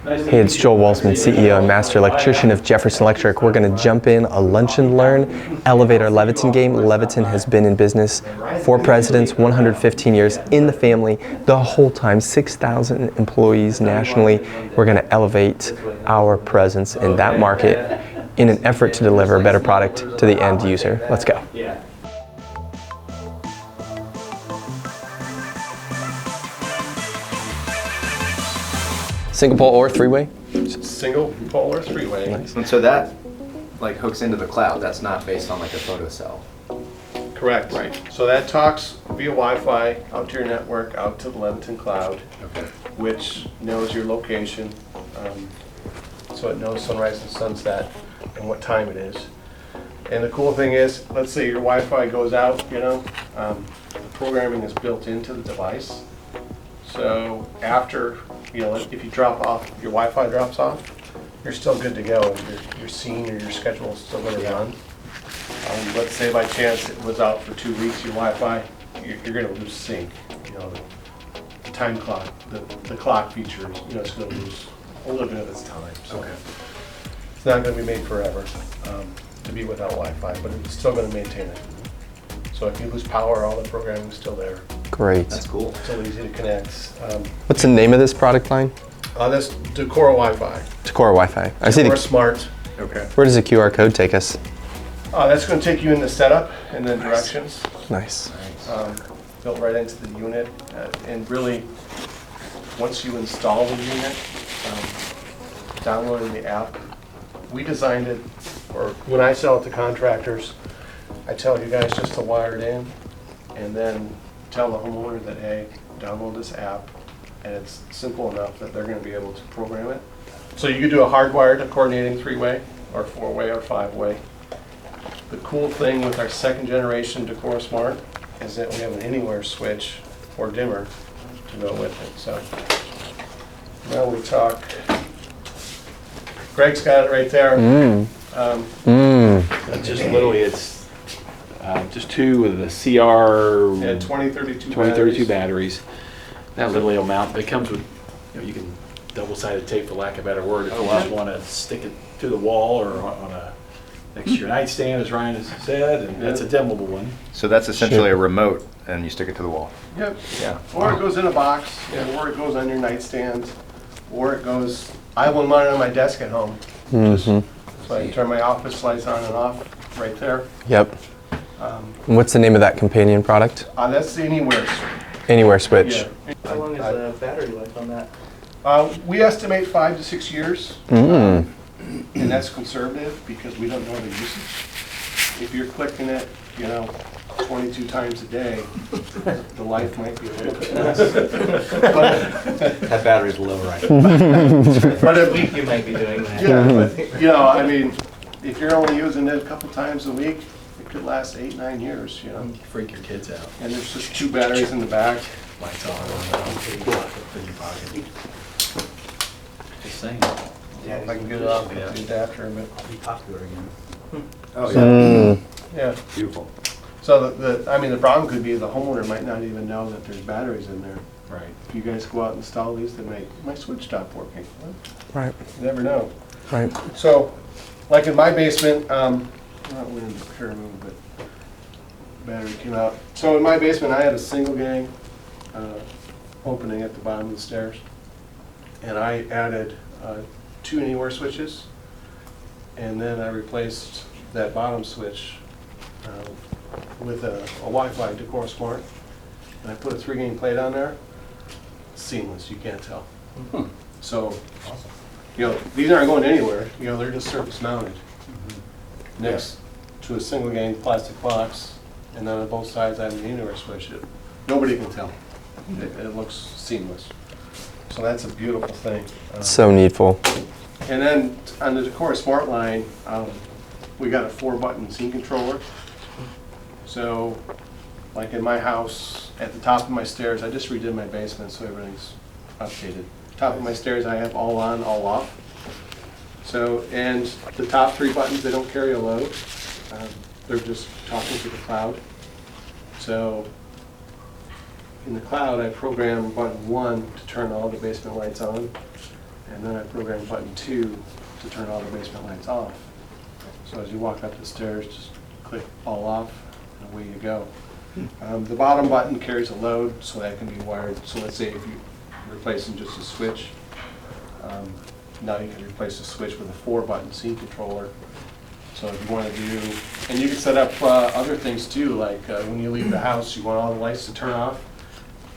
Hey, it's Joel Walsman, CEO and Master Electrician of Jefferson Electric. We're going to jump in a lunch and learn, elevate our Leviton game. Leviton has been in business 4 presidents, 115 years in the family, the whole time, 6,000 employees nationally. We're going to elevate our presence in that market in an effort to deliver a better product to the end user. Let's go. Single pole or three-way? Single pole or three-way. Nice. And so that like hooks into the cloud. That's not based on like a photocell. Correct. Right. So that talks via Wi-Fi out to your network, out to the Leviton cloud, Okay. which knows your location. So it knows sunrise and sunset and what time it is. And the cool thing is, let's say your Wi-Fi goes out, the programming is built into the device. So after, if you drop off, your Wi-Fi drops off, you're still good to go. Your scene or your schedule is still going to run. Let's say by chance it was out for 2 weeks, your Wi-Fi, you're going to lose sync. The time clock, the clock feature, it's going to lose a little bit of its time. So Okay. it's not going to be made forever to be without Wi-Fi, but it's still going to maintain it. So if you lose power, all the programming is still there. Great. That's cool. It's still easy to connect. What's the name of this product line? That's Decora Wi-Fi. Decora Wi-Fi. I see Decora the. Smart. Okay. Where does the QR code take us? That's going to take you into setup and then directions. Nice. Built right into the unit. And really, once you install the unit, downloading the app, we designed it, or when I sell it to contractors, I tell you guys just to wire it in and then tell the homeowner that, hey, download this app, and it's simple enough that they're going to be able to program it. So you could do a hardwired coordinating 3-way or 4-way or 5-way. The cool thing with our second generation Decora Smart is that we have an anywhere switch or dimmer to go with it. So now we talk. Greg's got it right there. Just literally, it's just 2 with the CR Yeah, 2032 2032 batteries. That literally will mount. It comes with, you can double-sided tape, for lack of a better word, if you just want to stick it to the wall or on a next to your nightstand, as Ryan has said, and that's a dimmable one. So that's essentially a remote, and you stick it to the wall. Yep. Yeah. Or it goes in a box, or it goes on your nightstand, or it goes. I have one monitor on my desk at home. So I can turn my office lights on and off right there. Yep. And what's the name of that companion product? That's the anywhere. Anywhere switch. Yeah. How long is the battery life on that? We estimate 5 to 6 years, and that's conservative because we don't know the usage. If you're clicking it, 22 times a day, the life might be a little bit less. That battery's low, right? But A week you might be doing that. yeah, but if you're only using it a couple times a week, it could last 8, 9 years. Freak your kids out. And there's just 2 batteries in the back. Lights on, in your pocket. Just saying. Yeah, If I can get it off with the adapter, but I'll be popular again. Oh yeah. yeah. Beautiful. So the problem could be the homeowner might not even know that there's batteries in there. Right. If you guys go out and install these, they my switch stopped working. Well, Right. you never know. Right. So, like in my basement, not in the pyramid, but battery came out. So in my basement, I had a single gang opening at the bottom of the stairs, and I added 2 anywhere switches, and then I replaced that bottom switch with a Wi-Fi Decora Smart, and I put a 3-gain plate on there. Seamless, you can't tell. So, these aren't going anywhere. They're just surface mounted next to a single gang plastic box, and then on both sides I have an anywhere switch. Nobody can tell. It looks seamless. So that's a beautiful thing. So needful. And then on the Decora Smart line, we got a 4-button scene controller. So, like in my house, at the top of my stairs, I just redid my basement so everything's updated. Top of my stairs, I have all on, all off. So, and the top 3 buttons, they don't carry a load. They're just talking to the cloud. So, in the cloud, I program button 1 to turn all the basement lights on, And then I programmed button 2 to turn all the basement lights off. So as you walk up the stairs, just click all off, and away you go. The bottom button carries a load, so that can be wired. So let's say if you're replacing just a switch, now you can replace the switch with a 4-button scene controller. So if you want to do, and you can set up other things too, like when you leave the house, you want all the lights to turn off,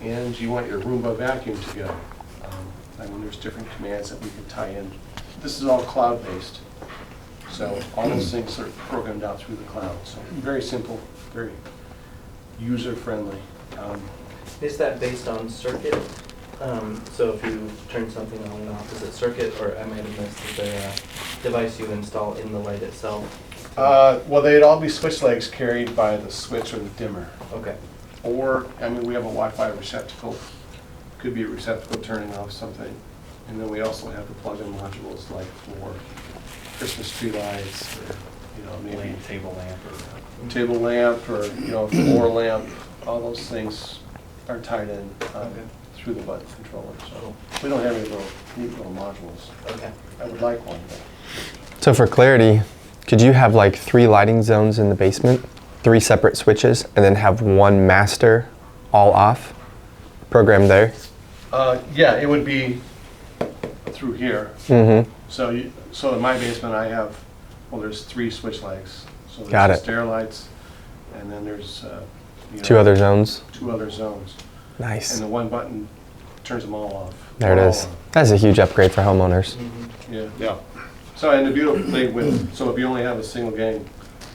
and you want your Roomba vacuum to go. I mean, there's different commands that we can tie in. This is all cloud-based, so all those things are programmed out through the cloud. So very simple, very user-friendly. Is that based on circuit? So if you turn something on and off, is it circuit, or I might have missed, is there a device you install in the light itself? Well, they'd all be switch legs carried by the switch or the dimmer. Okay. Or, I mean, we have a Wi-Fi receptacle. Could be a receptacle turning off something. And then we also have the plug-in modules like for Christmas tree lights, or, you know, maybe table lamp or, you know, floor lamp. All those things are tied in through the button controller. So we don't have any neat little modules. Okay. I would like one, but So for clarity, could you have like 3 lighting zones in the basement, 3 separate switches, and then have one master all off programmed there? yeah, it would be through here. Mm-hmm. So in my basement, I have, well, there's 3 switch legs. So there's Got the it. stair lights, and then there's 2 other zones. 2 other zones. Nice. And the one button turns them all off. There it All is. on. That's a huge upgrade for homeowners. Yeah. Yeah. So, and the beautiful thing with, so if you only have a single gang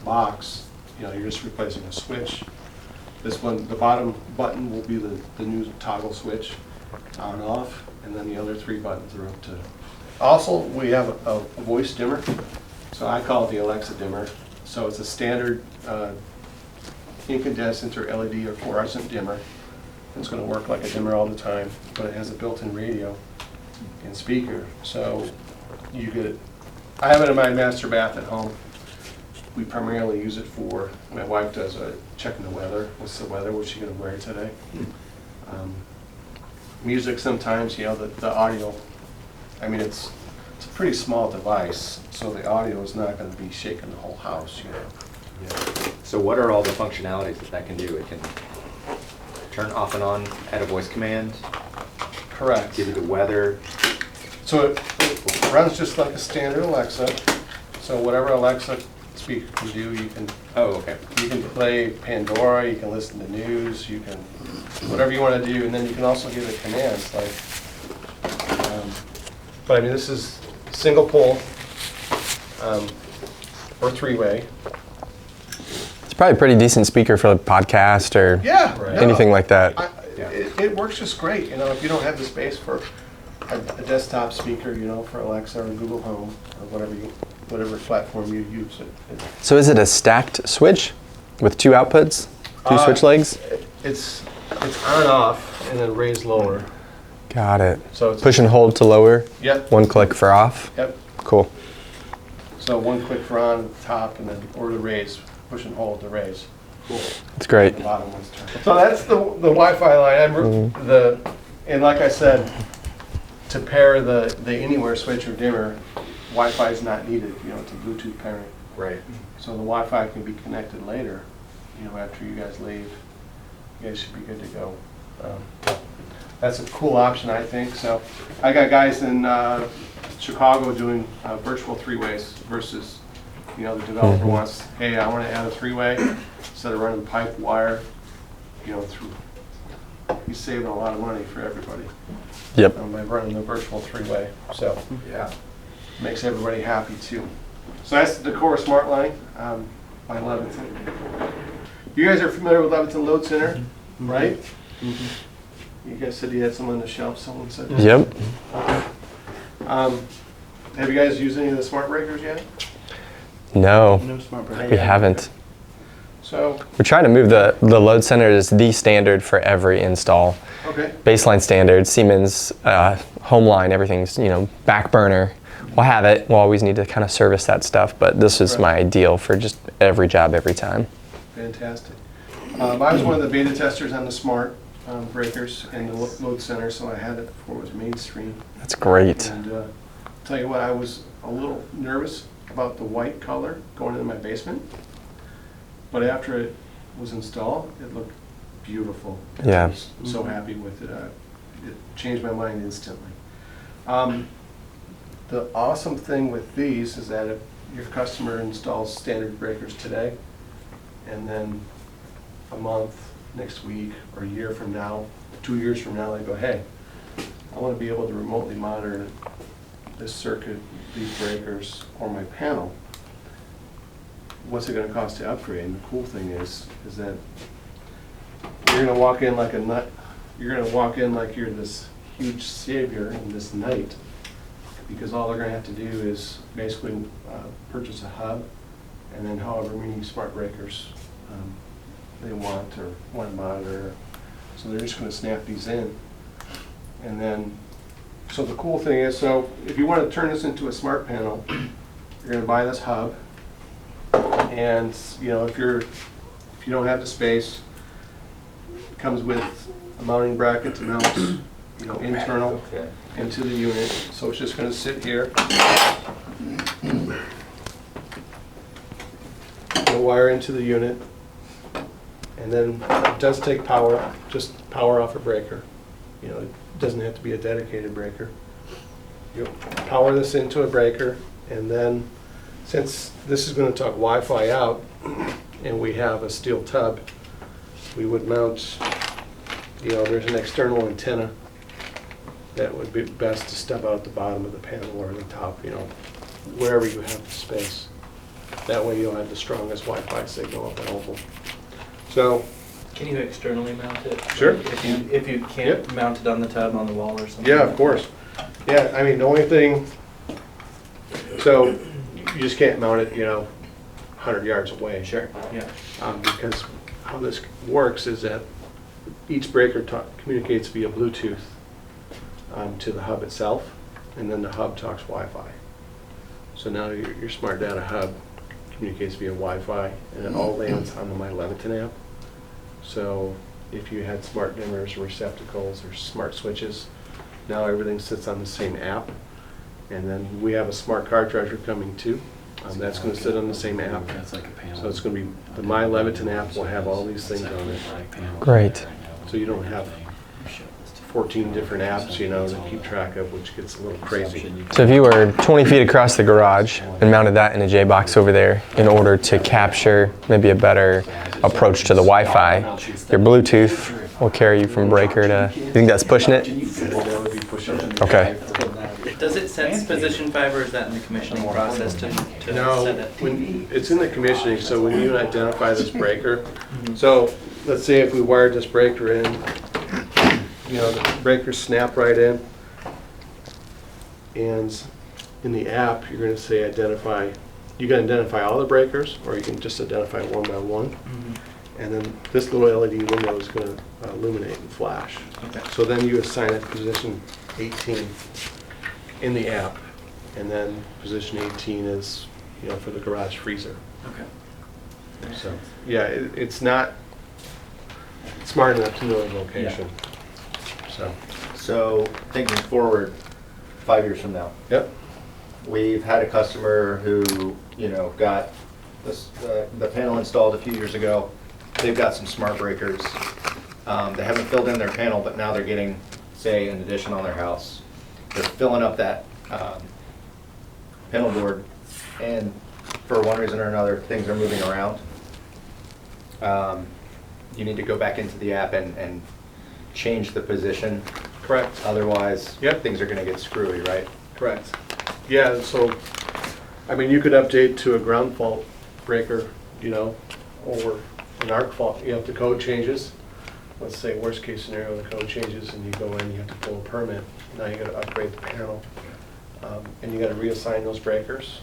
box, you know, you're just replacing a switch. This one, the bottom button will be the new toggle switch, on and off, and then the other 3 buttons are up to. Also, we have a voice dimmer, so I call it the Alexa dimmer. So it's a standard incandescent or LED or fluorescent dimmer. It's going to work like a dimmer all the time, but it has a built-in radio and speaker. So you get it. I have it in my master bath at home. We primarily use it for, my wife does checking the weather. What's the weather? What's she going to wear today? Music sometimes, you know, the audio. I mean, it's a pretty small device, so the audio is not going to be shaking the whole house, you know. Yeah. So what are all the functionalities that can do? It can turn off and on at a voice command, Correct. give you the weather. So it runs just like a standard Alexa. So whatever Alexa speaker can do, you can Oh, okay. play Pandora, you can listen to news, you can whatever you want to do, and then you can also give it commands like. But I mean, this is single pole or 3-way. It's probably a pretty decent speaker for a podcast or Yeah. anything like that. It works just great. You know, if you don't have the space for a desktop speaker, you know, for Alexa or Google Home or whatever platform you use it. So is it a stacked switch with 2 outputs, 2 switch legs? It's on off and then raised lower. Got it. So it's Push and hold to lower, Yep. 1 click for off. Yep. Cool. So 1 click for on at the top and then or the raise, push and hold to raise. Cool. It's great. The bottom one's turned. So that's the Wi-Fi line. And like I said, to pair the anywhere switch or dimmer, Wi-Fi is not needed. You know, it's a Bluetooth pairing. Right. So the Wi-Fi can be connected later. You know, after you guys leave, you guys should be good to go. That's a cool option, I think. So I got guys in Chicago doing virtual 3-ways versus, you know, the developer wants, hey, I want to add a 3-way instead of running pipe wire, you know, through. He's saving a lot of money for everybody Yep. by running the virtual 3-way. So Yeah. makes everybody happy too. So that's the Decora Smart Line by Leviton. You guys are familiar with Leviton Load Center, right? You guys said you had some on the shelf, someone said? Yep. Have you guys used any of the smart breakers yet? No, No smart breaker. we haven't. So, We're trying to move the load center as the standard for every install. okay. Baseline standard, Siemens, Homeline, everything's, you know, back burner. We'll have it. We'll always need to kind of service that stuff, but this is Right. my ideal for just every job, every time. Fantastic. I was one of the beta testers on the smart. breakers in the load center, so I had it before it was mainstream. That's great. And tell you what, I was a little nervous about the white color going into my basement, but after it was installed, it looked beautiful. Yeah. I was so happy with it. It changed my mind instantly. The awesome thing with these is that if your customer installs standard breakers today, and then a month, next week, or a year from now, 2 years from now, they go, hey, I want to be able to remotely monitor this circuit, these breakers, or my panel. What's it going to cost to upgrade? And the cool thing is that you're going to walk in like a nut. You're going to walk in like you're this huge savior in this night, because all they're going to have to do is basically purchase a hub, and then however many smart breakers they want or want to monitor. So they're just going to snap these in. And then, so the cool thing is, so if you want to turn this into a smart panel, you're going to buy this hub. And you know, if you don't have the space, it comes with a mounting bracket to mount, you know, internal into the unit. So it's just going to sit here. You'll wire into the unit, and then it does take power, just power off a breaker. You know, it doesn't have to be a dedicated breaker. You power this into a breaker, and then since this is going to talk Wi-Fi out, and we have a steel tub, we would mount, you know, there's an external antenna that would be best to stub out the bottom of the panel or the top, you know, wherever you have the space. That way you'll have the strongest Wi-Fi signal available. So, Can you externally mount it? Sure. Like if you can't Yep. mount it on the tub on the wall or something? yeah, of course. Yeah, I mean, the only thing, so you just can't mount it, you know, 100 yards away. Sure, yeah. Because how this works is that each breaker communicates via Bluetooth to the hub itself, and then the hub talks Wi-Fi. So now your smart data hub communicates via Wi-Fi, and it all lands on the My Leviton app. So if you had smart dimmers or receptacles or smart switches, now everything sits on the same app. And then we have a smart card charger coming too. That's going to sit on the same app. That's like a panel. So it's going to be, the My Leviton app will have all these things on it. Great. So you don't have 14 different apps, you know, to keep track of, which gets a little crazy. So if you were 20 feet across the garage and mounted that in a J-box over there in order to capture maybe a better approach to the Wi-Fi, your Bluetooth will carry you from breaker to, you think that's pushing it? That would be pushing it. Okay. Does it sense position 5, or is that in the commissioning process to No, set it? when, it's in the commissioning, so when you identify this breaker, so let's say if we wired this breaker in, you know, the breakers snap right in, and in the app, you're going to say identify, you can identify all the breakers, or you can just identify one by one, and then this little LED window is going to illuminate and flash. Okay. So then you assign it position 18 in the app, and then position 18 is, you know, for the garage freezer. Okay. So, yeah, it's not smart enough to know the location. So thinking forward 5 years from now, Yep. we've had a customer who, you know, got this, the panel installed a few years ago. They've got some smart breakers. They haven't filled in their panel, but now they're getting, say, an addition on their house. They're filling up that panel board, and for one reason or another, things are moving around. You need to go back into the app and change the position. Correct. Otherwise, Yep. things are going to get screwy, right? Correct. Yeah, so, I mean, you could update to a ground fault breaker, you know, or an arc fault. You know, if the code changes, let's say worst case scenario, the code changes and you go in, you have to pull a permit. Now you got to upgrade the panel, and you got to reassign those breakers.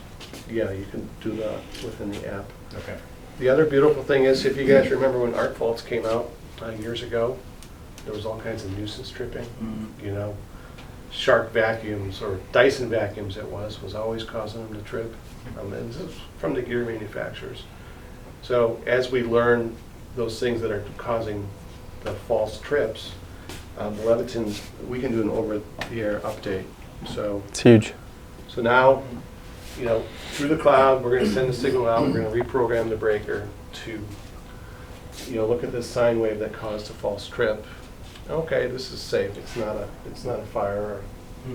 Yeah, you can do that within the app. Okay. The other beautiful thing is, if you guys remember when arc faults came out years ago, there was all kinds of nuisance tripping. You know, Shark vacuums or Dyson vacuums was always causing them to trip. And this is from the gear manufacturers. So as we learn those things that are causing the false trips, the Leviton, we can do an over-the-air update. So It's huge. now, through the cloud, we're going to send a signal out. We're going to reprogram the breaker to, look at this sine wave that caused a false trip. Okay, this is safe. It's not a fire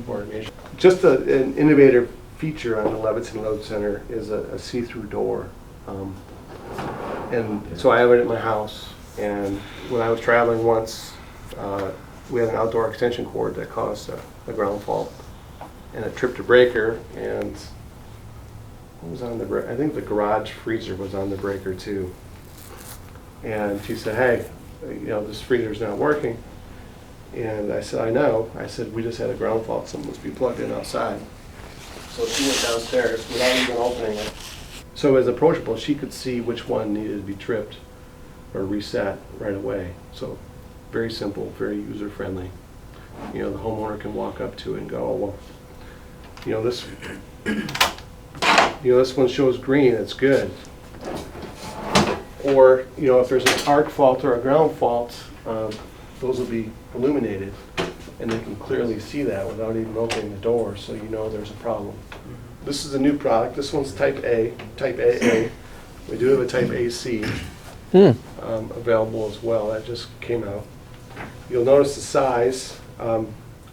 or an issue. Just an innovative feature on the Leviton Load Center is a see-through door. And so I have it at my house. And when I was traveling once, we had an outdoor extension cord that caused a ground fault. And it tripped a breaker, and what was on the breaker? I think the garage freezer was on the breaker too. And she said, hey, this freezer's not working. And I said, I know. I said, we just had a ground fault. Something must be plugged in outside. So she went downstairs without even opening it. So as approachable, she could see which one needed to be tripped or reset right away. So very simple, very user-friendly. The homeowner can walk up to it and go, oh, well, this one shows green, it's good. Or, if there's an arc fault or a ground fault, those will be illuminated, and they can clearly see that without even opening the door, so there's a problem. This is a new product. This one's type A, type AA. We do have a type AC available as well. That just came out. You'll notice the size.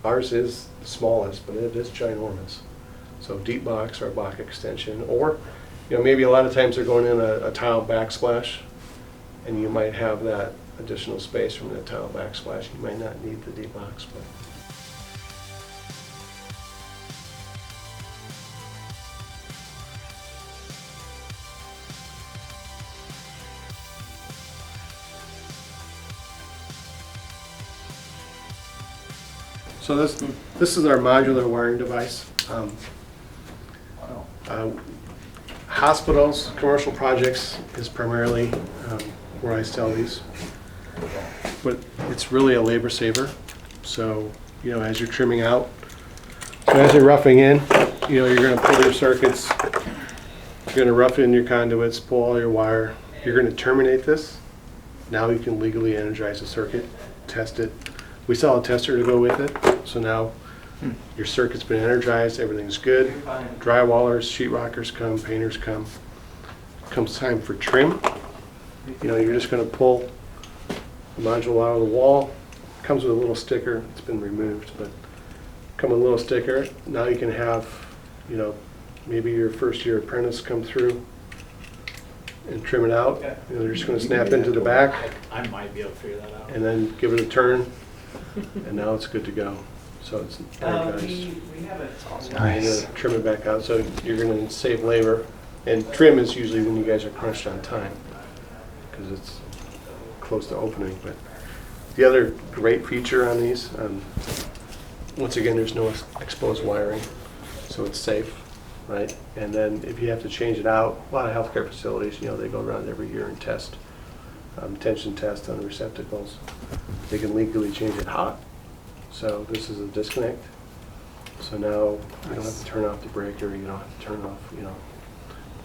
Ours is the smallest, but it is ginormous. So deep box or a box extension, or maybe a lot of times they're going in a tile backsplash, and you might have that additional space from the tile backsplash. You might not need the deep box, but. So this is our modular wiring device. Hospitals, commercial projects is primarily where I sell these. But it's really a labor saver. So, as you're trimming out, so as you're roughing in, you're going to pull your circuits, you're going to rough in your conduits, pull all your wire. You're going to terminate this. Now you can legally energize the circuit, test it. We sell a tester to go with it. So now your circuit's been energized, everything's good. Drywallers, sheetrockers come, painters come. Comes time for trim. You're just going to pull the module out of the wall. Comes with a little sticker. It's been removed, but come with a little sticker. Now you can have, maybe your first year apprentice come through and trim it out. They're just going to snap into the back. I might be able to figure that out. And then give it a turn, and now it's good to go. So it's energized. We have it. You're going to trim it back out, so you're going to save labor. And trim is usually when you guys are crunched on time, because it's close to opening. But the other great feature on these, once again, there's no exposed wiring, so it's safe, right? And then if you have to change it out, a lot of healthcare facilities, they go around every year and test, tension test on the receptacles. They can legally change it hot. So this is a disconnect. So now you don't have to turn off the breaker, you don't have to turn off,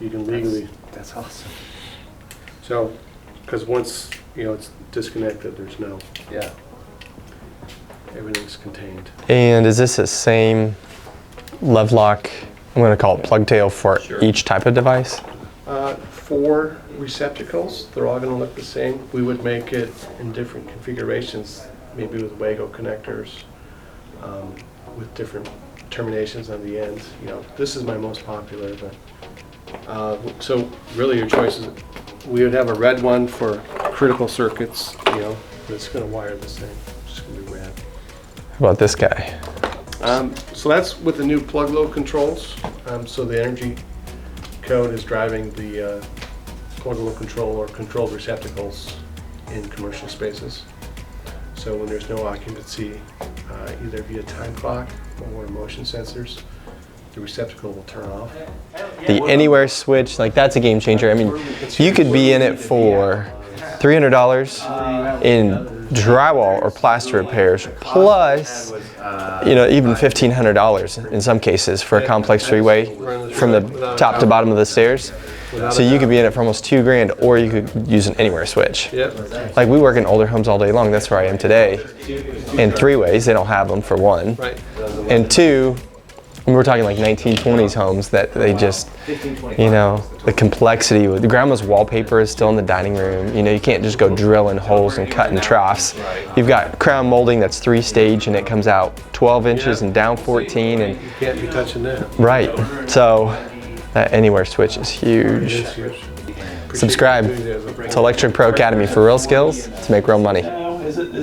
you can legally. That's awesome. So, because once, it's disconnected, there's no, everything's contained. And is this the same lev lock, I'm going to call it plug tail for each type of device? 4 receptacles, they're all going to look the same. We would make it in different configurations, maybe with Wago connectors, with different terminations on the ends. This is my most popular, but so really your choices. We would have a red one for critical circuits, that's going to wire the same. It's just going to be red. How about this guy? So that's with the new plug load controls. So the energy code is driving the plug load control or controlled receptacles in commercial spaces. So when there's no occupancy, either via time clock or motion sensors, the receptacle will turn off. The anywhere switch, that's a game changer. I mean, you could be in it for $300 in drywall or plaster repairs, plus, even $1,500 in some cases for a complex three-way from the top to bottom of the stairs. Without So a you doubt. could be in it for almost $2,000, or you could use an anywhere switch. Yep, Like we work in older homes all day long. That's where I am today. In 3 ways, they don't have them for one, right. and 2, we're talking like 1920s homes that they just, you know, the complexity with grandma's wallpaper is still in the dining room. You know, you can't just go drilling holes and cutting troughs. You've got crown molding that's 3-stage and it comes out 12 inches and down 14, and You can't be touching that. right. So that anywhere switch is huge. It's huge. Subscribe to Electric Pro Academy for real skills to make real money.